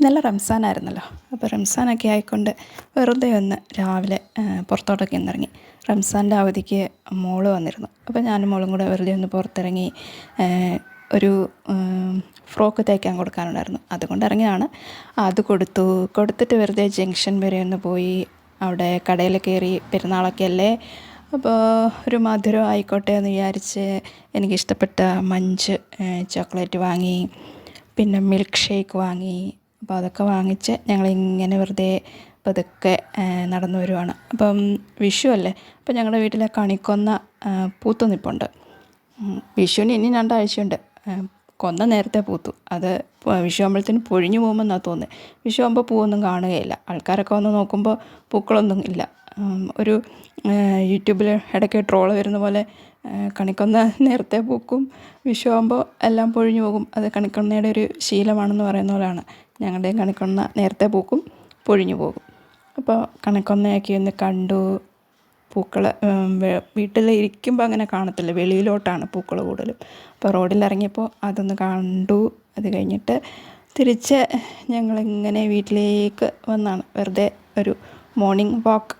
നല്ല റംസാനായിരുന്നല്ലോ. അപ്പോൾ റംസാനൊക്കെ ആയിക്കൊണ്ട് വെറുതെ ഒന്ന് രാവിലെ പുറത്തോട്ടൊക്കെ ഒന്നിറങ്ങി. റംസാൻ്റെ അവധിക്ക് മോള് വന്നിരുന്നു. അപ്പോൾ ഞാനും മോളും കൂടെ വെറുതെ ഒന്ന് പുറത്തിറങ്ങി. ഒരു ഫ്രോക്ക് തയ്ക്കാൻ കൊടുക്കാനുണ്ടായിരുന്നു, അതുകൊണ്ട് ഇറങ്ങിയതാണ്. അത് കൊടുത്തിട്ട് വെറുതെ ജംഗ്ഷൻ വരെ ഒന്ന് പോയി. അവിടെ കടയിൽ കയറി. പെരുന്നാളൊക്കെ അല്ലേ, അപ്പോൾ ഒരു മധുരം ആയിക്കോട്ടെ എന്ന് വിചാരിച്ച് എനിക്കിഷ്ടപ്പെട്ട മഞ്ച് ചോക്ലേറ്റ് വാങ്ങി. പിന്നെ മിൽക്ക് ഷേക്ക് വാങ്ങി. അപ്പോൾ അതൊക്കെ വാങ്ങിച്ച് ഞങ്ങളിങ്ങനെ വെറുതെ പതുക്കെ നടന്നു വരുവാണ്. അപ്പം വിഷു അല്ലേ, അപ്പം ഞങ്ങളുടെ വീട്ടിലെ കണിക്കൊന്ന പൂത്തു നിൽപ്പുണ്ട്. വിഷുവിന് ഇനി 2 ആഴ്ചയുണ്ട്. കൊന്ന നേരത്തെ പൂത്തു. അത് വിഷു ആകുമ്പോഴത്തേന് പൊഴിഞ്ഞു പോകുമെന്നാണ് തോന്നുന്നത്. വിഷു ആകുമ്പോൾ പൂവൊന്നും കാണുകയില്ല. ആൾക്കാരൊക്കെ വന്ന് നോക്കുമ്പോൾ പൂക്കളൊന്നും ഇല്ല. ഒരു യൂട്യൂബിൽ ഇടയ്ക്ക് ട്രോൾ വരുന്ന പോലെ കണിക്കൊന്ന നേരത്തെ പൂക്കും, വിഷു ആകുമ്പോൾ എല്ലാം പൊഴിഞ്ഞു പോകും. അത് കണിക്കൊന്നയുടെ ഒരു ശീലമാണെന്ന് പറയുന്ന പോലെയാണ്. ഞങ്ങളുടെയും കണിക്കൊന്ന നേരത്തെ പൂക്കും, പൊഴിഞ്ഞു പോകും. അപ്പോൾ കണിക്കൊന്നയൊക്കെ ഒന്ന് കണ്ടു. പൂക്കൾ വീട്ടിൽ ഇരിക്കുമ്പോൾ അങ്ങനെ കാണത്തില്ല, വെളിയിലോട്ടാണ് പൂക്കൾ കൂടുതലും. അപ്പോൾ റോഡിലിറങ്ങിയപ്പോൾ അതൊന്ന് കണ്ടു. അത് കഴിഞ്ഞിട്ട് തിരിച്ച് ഞങ്ങളിങ്ങനെ വീട്ടിലേക്ക് വന്നാണ്. വെറുതെ ഒരു മോർണിംഗ് വാക്ക്